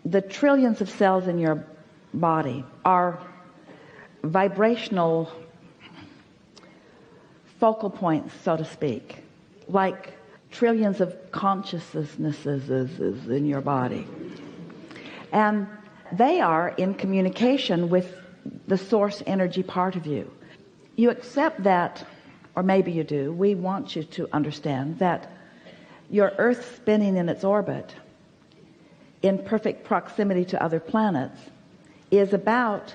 the trillions of cells in your body are vibrational focal points, so to speak, like trillions of consciousnesses in your body, and they are in communication with the source energy part of you. You accept that, or maybe you do. We want you to understand that your Earth spinning in its orbit in perfect proximity to other planets is about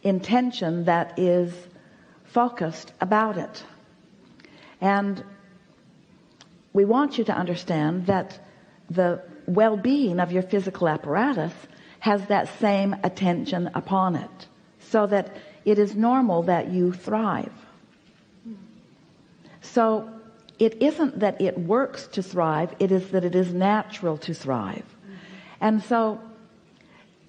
intention that is focused about it. And we want you to understand that the well-being of your physical apparatus has that same attention upon it, so that it is normal that you thrive. So it isn't that it works to thrive, it is that it is natural to thrive. And so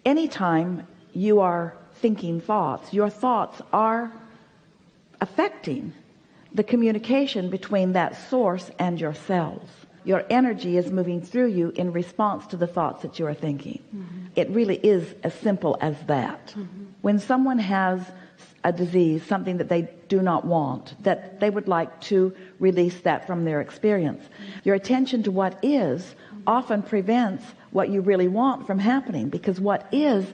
anytime you are thinking thoughts, your thoughts are affecting the communication between that source and your cells. Your energy is moving through you in response to the thoughts that you are thinking. It really is as simple as that. When someone has a disease, something that they do not want, that they would like to release that from their experience, your attention to what is often prevents what you really want from happening, because what is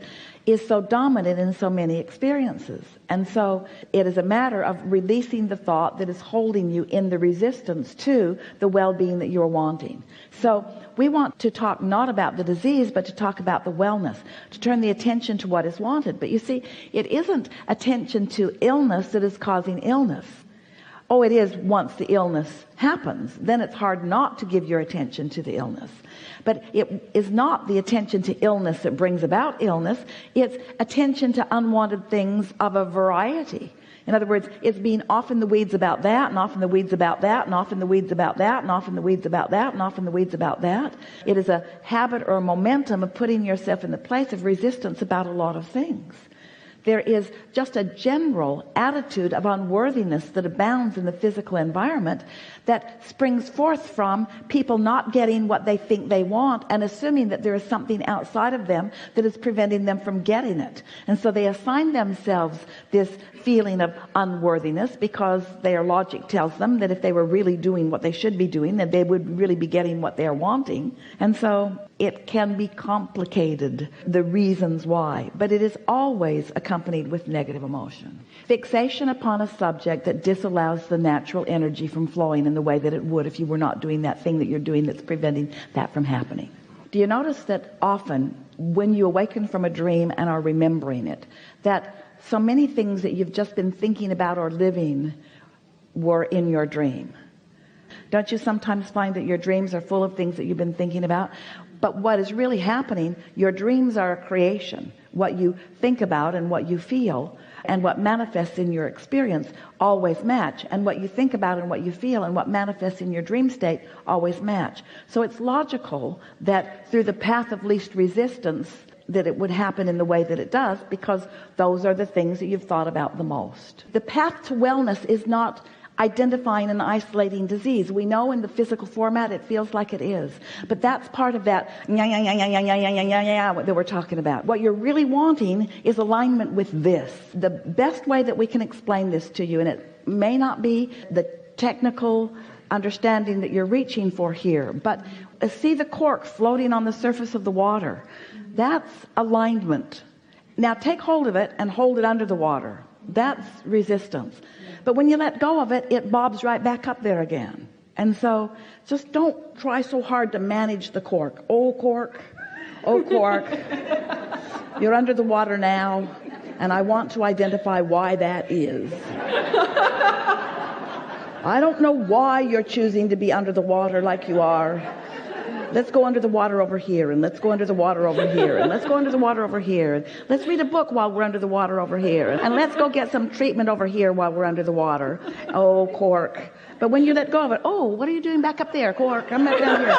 so dominant in so many experiences. And so it is a matter of releasing the thought that is holding you in the resistance to the well-being that you're wanting. So we want to talk not about the disease, but to talk about the wellness, to turn the attention to what is wanted. But you see, it isn't attention to illness that is causing illness. Oh, it is once the illness happens. Then it's hard not to give your attention to the illness. But it is not the attention to illness that brings about illness. It's attention to unwanted things of a variety. In other words, it's being off in the weeds about that, and off in the weeds about that, and off in the weeds about that, and off in the weeds about that, and off in the weeds about that. It is a habit or a momentum of putting yourself in the place of resistance about a lot of things. There is just a general attitude of unworthiness that abounds in the physical environment that springs forth from people not getting what they think they want and assuming that there is something outside of them that is preventing them from getting it. And so they assign themselves this feeling of unworthiness because their logic tells them that if they were really doing what they should be doing, then they would really be getting what they're wanting. And so it can be complicated, the reasons why, but it is always accompanied with negative emotion. Fixation upon a subject that disallows the natural energy from flowing in the way that it would if you were not doing that thing that you're doing that's preventing that from happening. Do you notice that often when you awaken from a dream and are remembering it, that so many things that you've just been thinking about or living were in your dream? Don't you sometimes find that your dreams are full of things that you've been thinking about? But what is really happening, your dreams are a creation. What you think about and what you feel and what manifests in your experience always match. And what you think about and what you feel and what manifests in your dream state always match. So it's logical that through the path of least resistance that it would happen in the way that it does, because those are the things that you've thought about the most. The path to wellness is not identifying and isolating disease. We know in the physical format it feels like it is, but that's part of that that we're talking about. What you're really wanting is alignment with this. The best way that we can explain this to you, and it may not be the technical understanding that you're reaching for here, but see the cork floating on the surface of the water. That's alignment. Now take hold of it and hold it under the water. That's resistance. But when you let go of it, it bobs right back up there again. And so just don't try so hard to manage the cork. Oh, cork. Oh, cork. You're under the water now, and I want to identify why that is. I don't know why you're choosing to be under the water like you are. Let's go under the water over here, and let's go under the water over here, and let's go under the water over here, and let's read a book while we're under the water over here, and let's go get some treatment over here while we're under the water. Oh, cork. But when you let go of it, oh, what are you doing back up there, cork? Come back down here.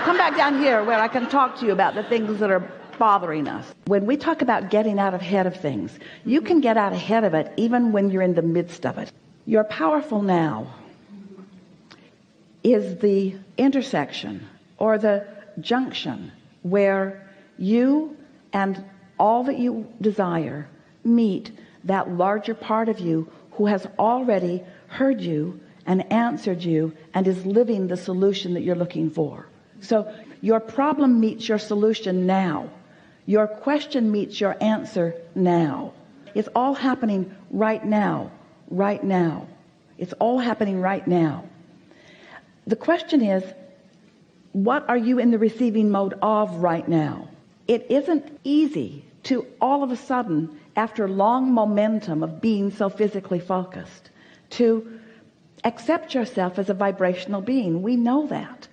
Come back down here where I can talk to you about the things that are bothering us. When we talk about getting out ahead of things, you can get out ahead of it even when you're in the midst of it. Your powerful now is the intersection or the junction where you and all that you desire meet that larger part of you who has already heard you and answered you and is living the solution that you're looking for. So your problem meets your solution now. Your question meets your answer now. It's all happening right now. Right now. It's all happening right now. The question is, what are you in the receiving mode of right now? It isn't easy to all of a sudden, after long momentum of being so physically focused, to accept yourself as a vibrational being. We know that.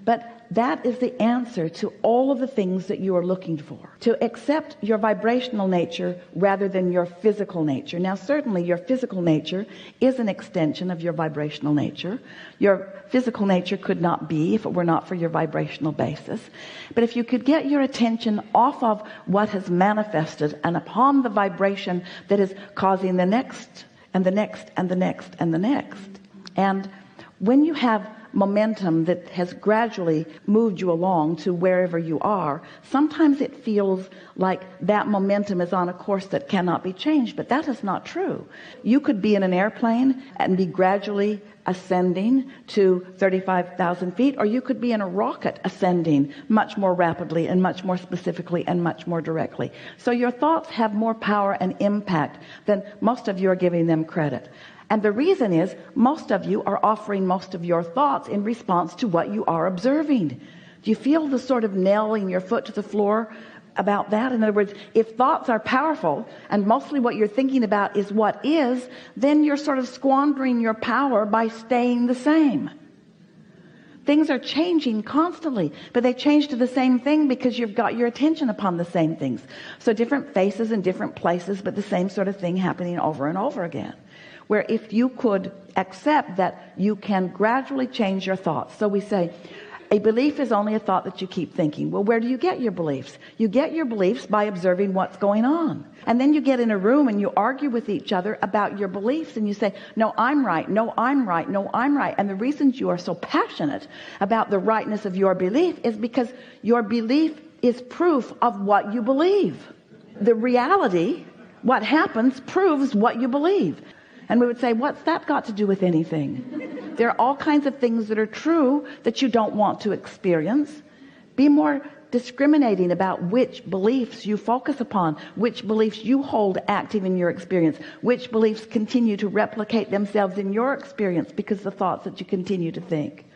But that is the answer to all of the things that you are looking for. To accept your vibrational nature rather than your physical nature. Now certainly your physical nature is an extension of your vibrational nature. Your physical nature could not be if it were not for your vibrational basis. But if you could get your attention off of what has manifested and upon the vibration that is causing the next and the next and the next and the next. And when you have momentum that has gradually moved you along to wherever you are, sometimes it feels like that momentum is on a course that cannot be changed, but that is not true. You could be in an airplane and be gradually ascending to 35,000 feet, or you could be in a rocket ascending much more rapidly and much more specifically and much more directly. So your thoughts have more power and impact than most of you are giving them credit. And the reason is most of you are offering most of your thoughts in response to what you are observing. Do you feel the sort of nailing your foot to the floor about that? In other words, if thoughts are powerful and mostly what you're thinking about is what is, then you're sort of squandering your power by staying the same. Things are changing constantly, but they change to the same thing because you've got your attention upon the same things. So different faces in different places, but the same sort of thing happening over and over again. Where if you could accept that you can gradually change your thoughts. So we say, a belief is only a thought that you keep thinking. Well, where do you get your beliefs? You get your beliefs by observing what's going on. And then you get in a room and you argue with each other about your beliefs and you say, no, I'm right. No, I'm right. No, I'm right. And the reasons you are so passionate about the rightness of your belief is because your belief is proof of what you believe. The reality, what happens, proves what you believe. And we would say, what's that got to do with anything? There are all kinds of things that are true that you don't want to experience. Be more discriminating about which beliefs you focus upon, which beliefs you hold active in your experience, which beliefs continue to replicate themselves in your experience because the thoughts that you continue to think.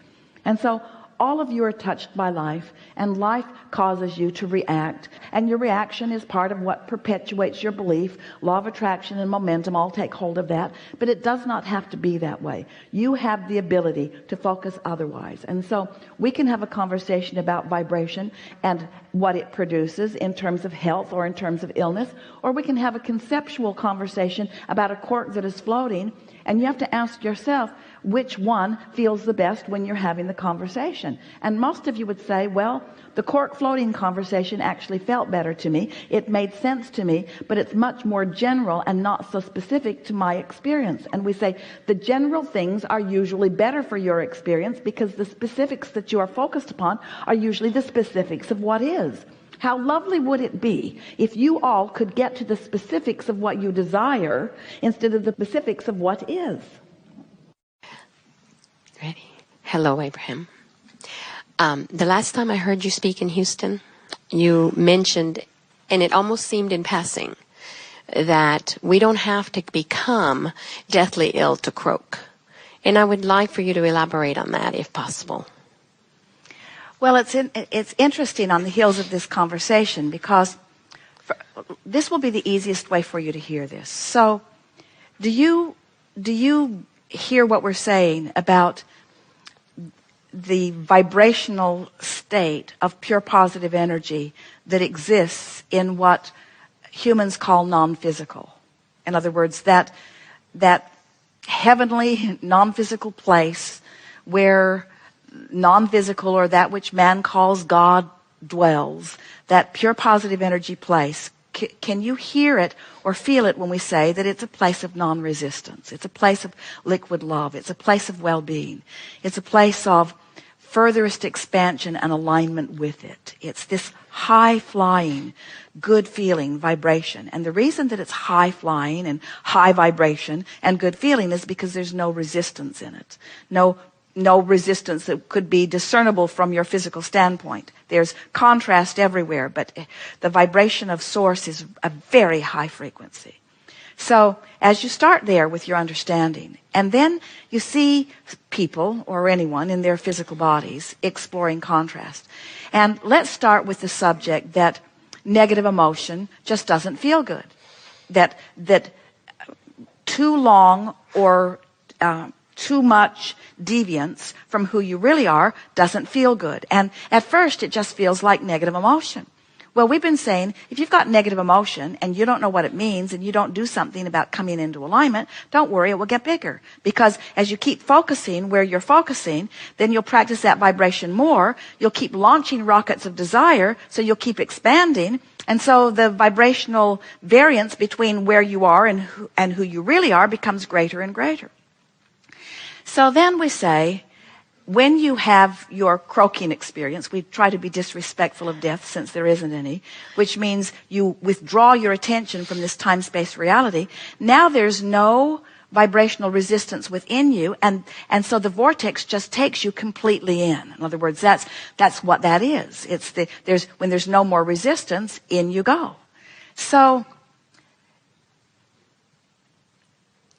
And so all of you are touched by life, and life causes you to react, and your reaction is part of what perpetuates your belief. Law of attraction and momentum all take hold of that, but it does not have to be that way. You have the ability to focus otherwise. And so we can have a conversation about vibration and what it produces in terms of health or in terms of illness, or we can have a conceptual conversation about a cork that is floating, and you have to ask yourself which one feels the best when you're having the conversation. And most of you would say, well, the cork floating conversation actually felt better to me. It made sense to me, but it's much more general and not so specific to my experience. And we say the general things are usually better for your experience because the specifics that you are focused upon are usually the specifics of what is. How lovely would it be if you all could get to the specifics of what you desire instead of the specifics of what is? Ready? Hello, Abraham. The last time I heard you speak in Houston, you mentioned, and it almost seemed in passing, that we don't have to become deathly ill to croak. And I would like for you to elaborate on that if possible. Well, it's interesting on the heels of this conversation because this will be the easiest way for you to hear this. So do you hear what we're saying about the vibrational state of pure positive energy that exists in what humans call non-physical? In other words, that heavenly non-physical place where non-physical, or that which man calls God, dwells, that pure positive energy place. Can you hear it or feel it when we say that it's a place of non-resistance? It's a place of liquid love. It's a place of well-being. It's a place of furthest expansion and alignment with it. It's this high-flying, good feeling vibration. And the reason that it's high-flying and high vibration and good feeling is because there's no resistance in it. No resistance that could be discernible from your physical standpoint. There's contrast everywhere, but the vibration of source is a very high frequency. So as you start there with your understanding, and then you see people or anyone in their physical bodies exploring contrast. And let's start with the subject that negative emotion just doesn't feel good. That too long or too much deviance from who you really are doesn't feel good. And at first it just feels like negative emotion. Well, we've been saying, if you've got negative emotion and you don't know what it means and you don't do something about coming into alignment, don't worry, it will get bigger. Because as you keep focusing where you're focusing, then you'll practice that vibration more. You'll keep launching rockets of desire, so you'll keep expanding. And so the vibrational variance between where you are and who you really are becomes greater and greater. So then we say, when you have your croaking experience, we try to be disrespectful of death since there isn't any, which means you withdraw your attention from this time-space reality. Now there's no vibrational resistance within you, and so the vortex just takes you completely in. In other words, that's what that is. It's when there's no more resistance, in you go. So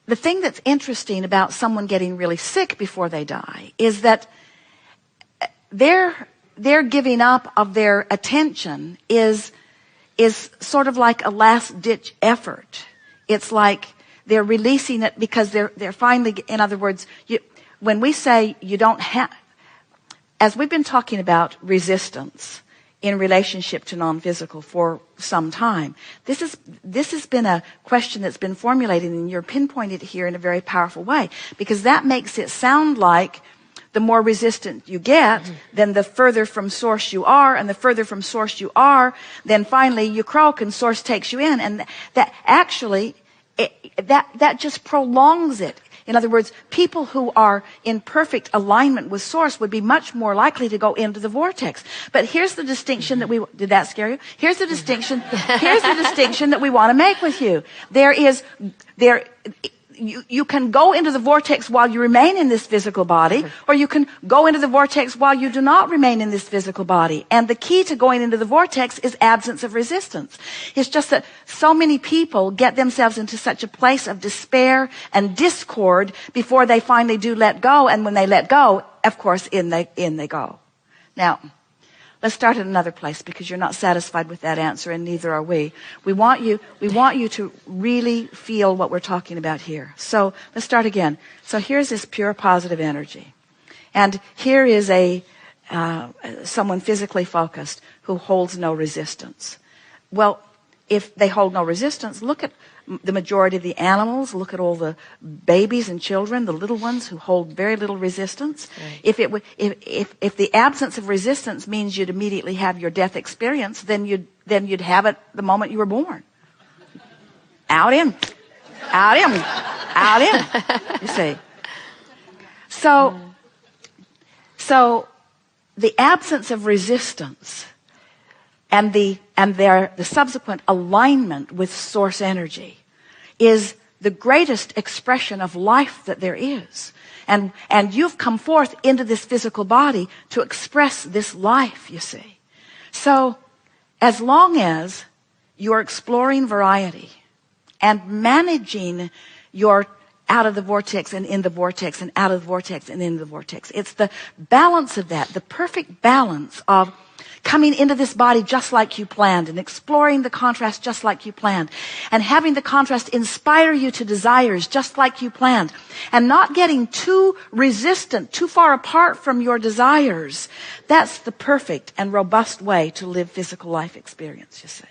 the thing that's interesting about someone getting really sick before they die is that their giving up of their attention is sort of like a last-ditch effort. It's like they're releasing it because they're finally, in other words, when we say you don't have, as we've been talking about resistance in relationship to non-physical for some time. This has been a question that's been formulated, and you're pinpointed here in a very powerful way, because that makes it sound like the more resistant you get, then the further from source you are, and the further from source you are, then finally you croak and source takes you in. And that actually, that just prolongs it. In other words, people who are in perfect alignment with source would be much more likely to go into the vortex. But here's the distinction that did that scare you? Here's the distinction that we want to make with you. You can go into the vortex while you remain in this physical body, or you can go into the vortex while you do not remain in this physical body. And the key to going into the vortex is absence of resistance. It's just that so many people get themselves into such a place of despair and discord before they finally do let go. And when they let go, of course, in they go. Now, let's start at another place, because you're not satisfied with that answer, and neither are we. We want you to really feel what we're talking about here. So let's start again. So here's this pure positive energy. And here is someone physically focused who holds no resistance. Well, if they hold no resistance, look at the majority of the animals, look at all the babies and children, the little ones who hold very little resistance. Right. If the absence of resistance means you'd immediately have your death experience, then you'd have it the moment you were born. Out in. You see. So the absence of resistance and the subsequent alignment with source energy is the greatest expression of life that there is. And you've come forth into this physical body to express this life, you see. So as long as you're exploring variety and managing your out of the vortex and in the vortex and out of the vortex and into the vortex, it's the balance of that, the perfect balance of coming into this body just like you planned and exploring the contrast just like you planned and having the contrast inspire you to desires just like you planned and not getting too resistant, too far apart from your desires. That's the perfect and robust way to live physical life experience, you see.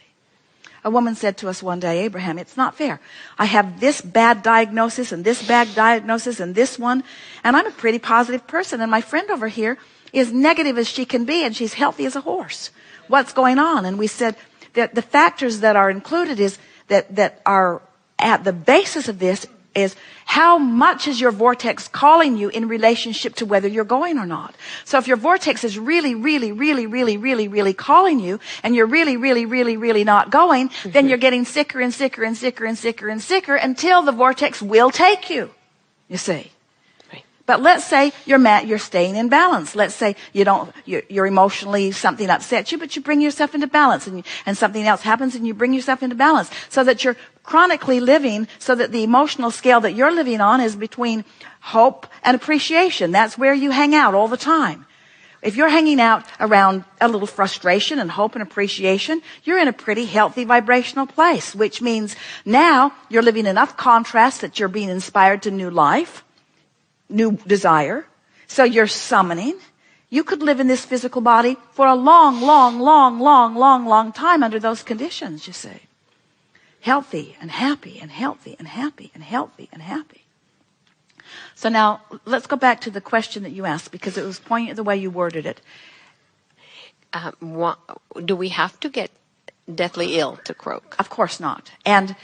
A woman said to us one day, Abraham, it's not fair. I have this bad diagnosis and this bad diagnosis and this one, and I'm a pretty positive person, and my friend over here is negative as she can be, and she's healthy as a horse. What's going on? And we said that the factors that are included is that are at the basis of this is how much is your vortex calling you in relationship to whether you're going or not. So if your vortex is really, really, really, really, really, really calling you, and you're really, really, really, really not going, then you're getting sicker and sicker and sicker and sicker and sicker until the vortex will take you, you see. But let's say you're staying in balance. Let's say you're emotionally, something upsets you, but you bring yourself into balance, and something else happens and you bring yourself into balance, so that you're chronically living, so that the emotional scale that you're living on is between hope and appreciation. That's where you hang out all the time. If you're hanging out around a little frustration and hope and appreciation, you're in a pretty healthy vibrational place, which means now you're living enough contrast that you're being inspired to new life, new desire. So you're summoning. You could live in this physical body for a long, long, long, long, long, long time under those conditions, you see. Healthy and happy and healthy and happy and healthy and happy. So now let's go back to the question that you asked, because it was poignant the way you worded it. Do we have to get deathly ill to croak? Of course not. And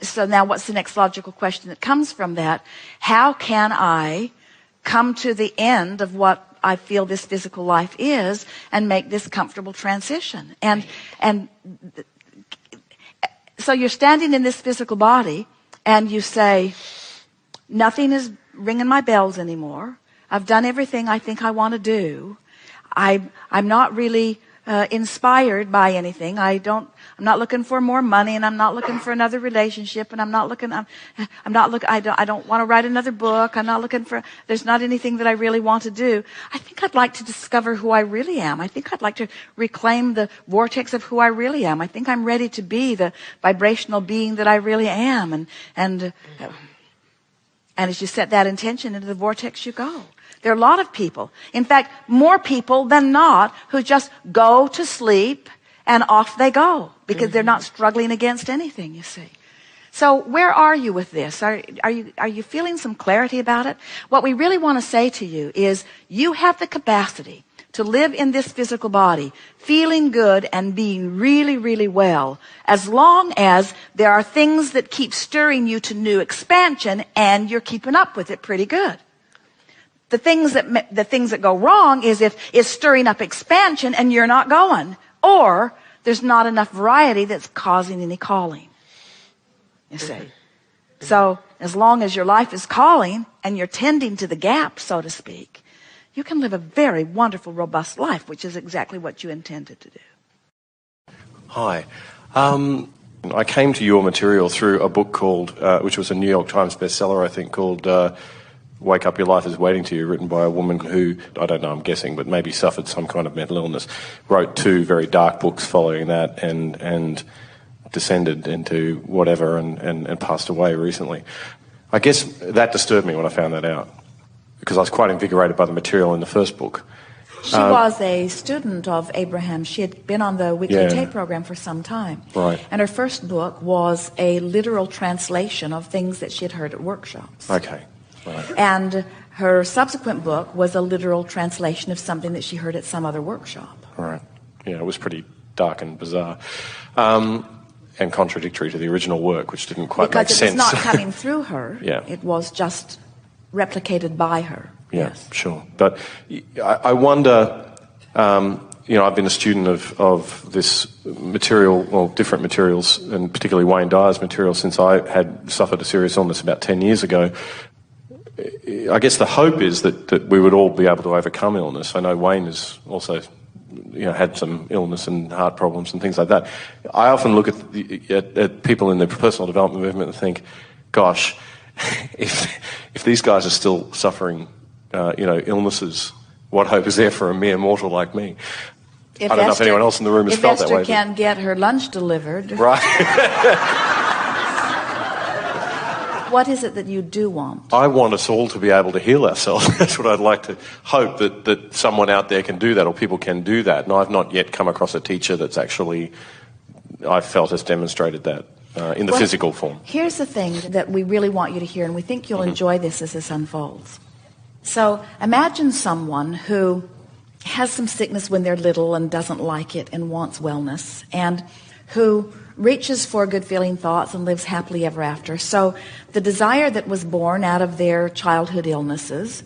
so now what's the next logical question that comes from that? How can I come to the end of what I feel this physical life is and make this comfortable transition? And so you're standing in this physical body and you say, nothing is ringing my bells anymore. I've done everything I think I want to do. I'm not really inspired by anything. I'm not looking for more money, and I'm not looking for another relationship, and I don't want to write another book. There's not anything that I really want to do. I think I'd like to discover who I really am. I think I'd like to reclaim the vortex of who I really am. I think I'm ready to be the vibrational being that I really am. And as you set that intention into the vortex, you go. There are a lot of people, in fact, more people than not, who just go to sleep and off they go because they're not struggling against anything, you see. So where are you with this? Are you feeling some clarity about it? What we really want to say to you is you have the capacity to live in this physical body, feeling good and being really, really well, as long as there are things that keep stirring you to new expansion and you're keeping up with it pretty good. The things that go wrong is if it's stirring up expansion and you're not going, or there's not enough variety that's causing any calling. You see. So as long as your life is calling and you're tending to the gap, so to speak, you can live a very wonderful, robust life, which is exactly what you intended to do. Hi. I came to your material through a book called, which was a New York Times bestseller, I think, called Wake Up, Your Life is Waiting to You, written by a woman who, I don't know, I'm guessing, but maybe suffered some kind of mental illness, wrote 2 very dark books following that and descended into whatever and passed away recently. I guess that disturbed me when I found that out, because I was quite invigorated by the material in the first book. She was a student of Abraham. She had been on the Weekly Tape program for some time. Right. And her first book was a literal translation of things that she had heard at workshops. Okay. Right. And her subsequent book was a literal translation of something that she heard at some other workshop. Right. Yeah, it was pretty dark and bizarre. And contradictory to the original work, which didn't quite make sense. Because it was not coming through her. Yeah. It was just replicated by her. Yeah, yes. Sure. But I wonder, I've been a student of this material, well, different materials, and particularly Wayne Dyer's material, since I had suffered a serious illness about 10 years ago. I guess the hope is that we would all be able to overcome illness. I know Wayne has also had some illness and heart problems and things like that. I often look at people in the personal development movement and think, gosh, if these guys are still suffering, illnesses, what hope is there for a mere mortal like me? I don't know if anyone else in the room has felt that way. If Esther can't get her lunch delivered. Right. What is it that you do want? I want us all to be able to heal ourselves. That's what I'd like to hope, that someone out there can do that, or people can do that. And I've not yet come across a teacher that's actually, I felt, has demonstrated that in the physical form. Here's the thing that we really want you to hear, and we think you'll enjoy this as this unfolds. So imagine someone who has some sickness when they're little and doesn't like it and wants wellness, and who reaches for good feeling thoughts and lives happily ever after. So the desire that was born out of their childhood illnesses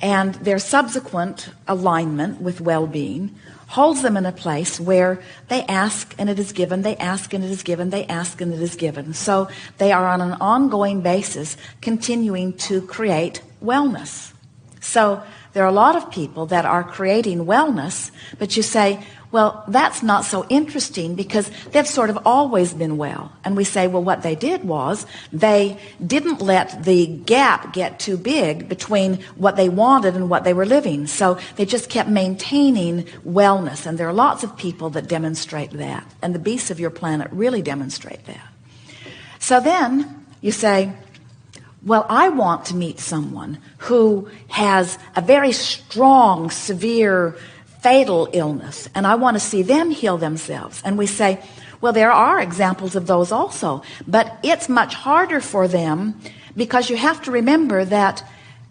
and their subsequent alignment with well-being holds them in a place where they ask and it is given, they ask and it is given, they ask and it is given. So they are on an ongoing basis continuing to create wellness. So there are a lot of people that are creating wellness, but you say, well, that's not so interesting because they've sort of always been well. And we say, well, what they did was they didn't let the gap get too big between what they wanted and what they were living. So they just kept maintaining wellness. And there are lots of people that demonstrate that. And the beasts of your planet really demonstrate that. So then you say, well, I want to meet someone who has a very strong, severe, fatal illness, and I want to see them heal themselves. And we say, well, there are examples of those also, but it's much harder for them because you have to remember that,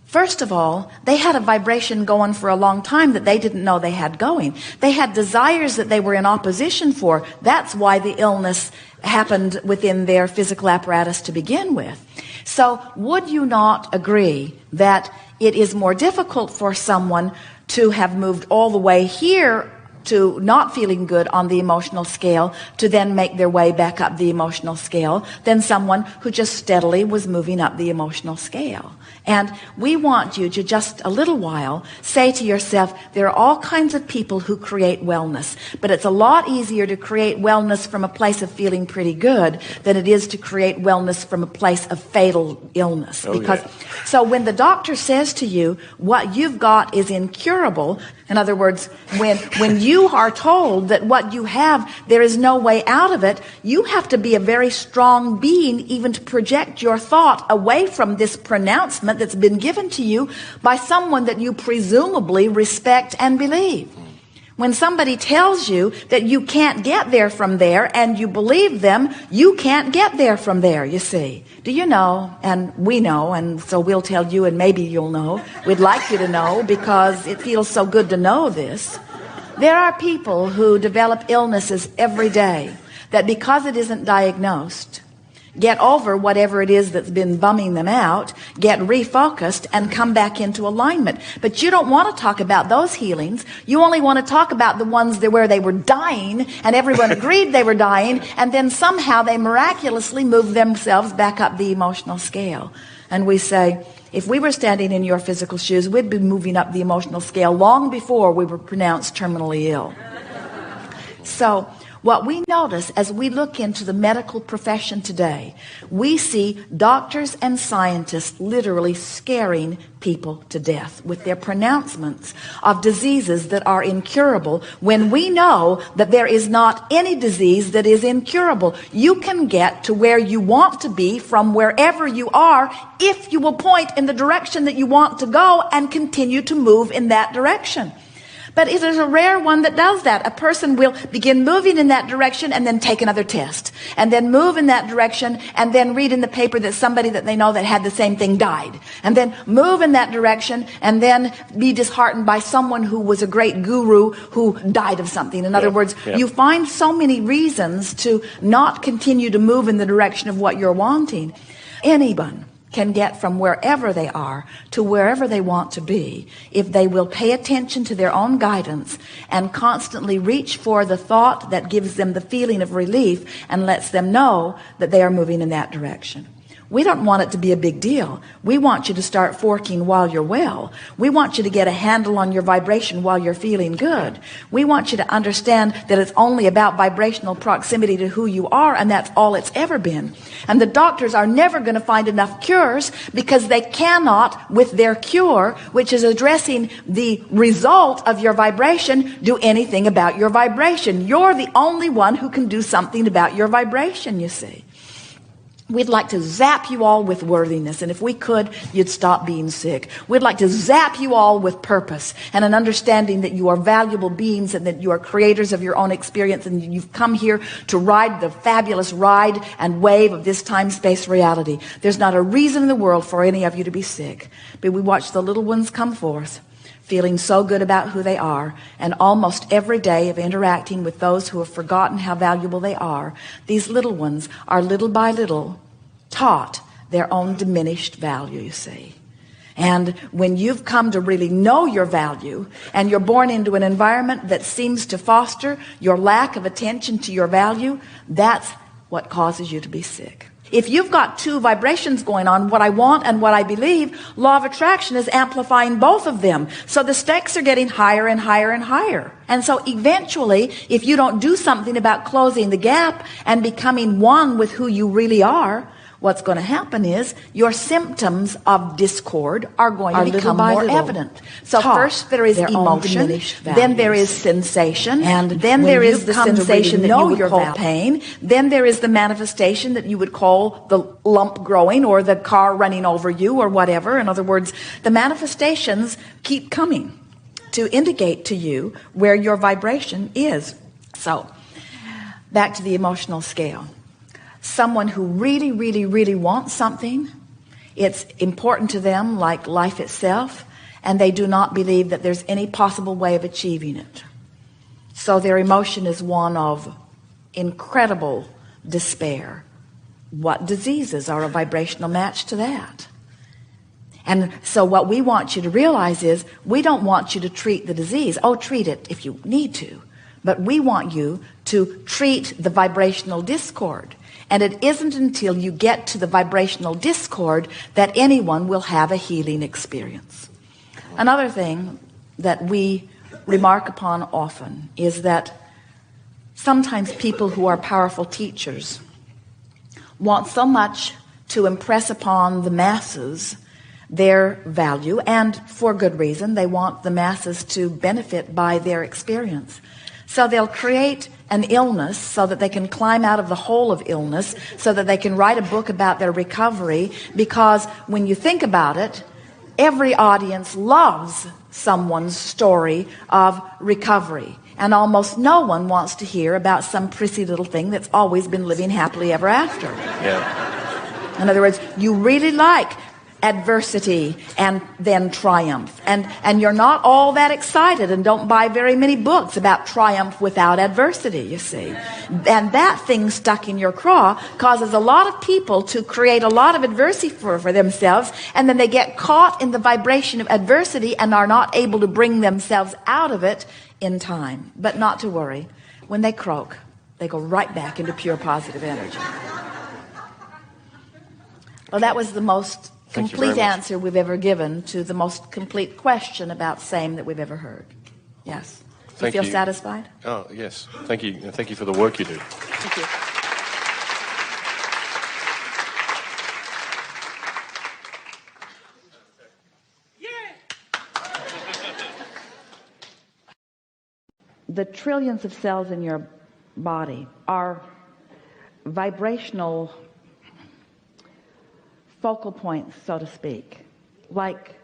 first of all, they had a vibration going for a long time that they didn't know they had going. They had desires that they were in opposition for. That's why the illness happened within their physical apparatus to begin with. So would you not agree that it is more difficult for someone to have moved all the way here to not feeling good on the emotional scale to then make their way back up the emotional scale than someone who just steadily was moving up the emotional scale? And we want you to just a little while say to yourself, there are all kinds of people who create wellness, but it's a lot easier to create wellness from a place of feeling pretty good than it is to create wellness from a place of fatal illness. So when the doctor says to you, what you've got is incurable, in other words, when you are told that what you have, there is no way out of it, you have to be a very strong being even to project your thought away from this pronouncement that's been given to you by someone that you presumably respect and believe. When somebody tells you that you can't get there from there and you believe them, you can't get there from there, you see. Do you know, and we know, and so we'll tell you and maybe you'll know, we'd like you to know because it feels so good to know this. There are people who develop illnesses every day that because it isn't diagnosed, get over whatever it is that's been bumming them out, get refocused, and come back into alignment. But you don't want to talk about those healings. You only want to talk about the ones where they were dying, and everyone agreed they were dying, and then somehow they miraculously moved themselves back up the emotional scale. And we say, if we were standing in your physical shoes, we'd be moving up the emotional scale long before we were pronounced terminally ill. So what we notice as we look into the medical profession today, we see doctors and scientists literally scaring people to death with their pronouncements of diseases that are incurable when we know that there is not any disease that is incurable. You can get to where you want to be from wherever you are if you will point in the direction that you want to go and continue to move in that direction. But it is a rare one that does that. A person will begin moving in that direction and then take another test. And then move in that direction and then read in the paper that somebody that they know that had the same thing died. And then move in that direction and then be disheartened by someone who was a great guru who died of something. In other words, you find so many reasons to not continue to move in the direction of what you're wanting. Anyone can get from wherever they are to wherever they want to be if they will pay attention to their own guidance and constantly reach for the thought that gives them the feeling of relief and lets them know that they are moving in that direction. We don't want it to be a big deal. We want you to start forking while you're well. We want you to get a handle on your vibration while you're feeling good. We want you to understand that it's only about vibrational proximity to who you are, and that's all it's ever been. And the doctors are never going to find enough cures because they cannot, with their cure, which is addressing the result of your vibration, do anything about your vibration. You're the only one who can do something about your vibration, you see. We'd like to zap you all with worthiness, and if we could, you'd stop being sick. We'd like to zap you all with purpose and an understanding that you are valuable beings and that you are creators of your own experience and you've come here to ride the fabulous ride and wave of this time-space reality. There's not a reason in the world for any of you to be sick, but we watch the little ones come forth feeling so good about who they are, and almost every day of interacting with those who have forgotten how valuable they are, these little ones are little by little taught their own diminished value, you see. And when you've come to really know your value, and you're born into an environment that seems to foster your lack of attention to your value, that's what causes you to be sick. If you've got two vibrations going on, what I want and what I believe, law of attraction is amplifying both of them. So the stakes are getting higher and higher and higher. And so eventually, if you don't do something about closing the gap and becoming one with who you really are, what's going to happen is your symptoms of discord are going to become more evident. So first there is emotion, then there is sensation, and then there is the sensation that you would call pain, then there is the manifestation that you would call the lump growing or the car running over you or whatever. In other words, the manifestations keep coming to indicate to you where your vibration is. So back to the emotional scale. Someone who really, really, really wants something, it's important to them like life itself, and they do not believe that there's any possible way of achieving it. So their emotion is one of incredible despair. What diseases are a vibrational match to that? And so what we want you to realize is we don't want you to treat the disease. Oh, treat it if you need to. But we want you to treat the vibrational discord. And it isn't until you get to the vibrational discord that anyone will have a healing experience. Another thing that we remark upon often is that sometimes people who are powerful teachers want so much to impress upon the masses their value, and for good reason. They want the masses to benefit by their experience. So they'll create an illness so that they can climb out of the hole of illness, so that they can write a book about their recovery, because when you think about it, every audience loves someone's story of recovery, and almost no one wants to hear about some prissy little thing that's always been living happily ever after. Yeah. In other words, you really like adversity and then triumph, and you're not all that excited and don't buy very many books about triumph without adversity, you see. And that thing stuck in your craw causes a lot of people to create a lot of adversity for themselves, and then they get caught in the vibration of adversity and are not able to bring themselves out of it in time. But not to worry, when they croak, they go right back into pure positive energy. Well, that was the most complete answer we've ever given to the most complete question about same that we've ever heard. Yes. You feel satisfied? Oh, yes. Thank you. And thank you for the work you do. Thank you. The trillions of cells in your body are vibrational focal points, so to speak, like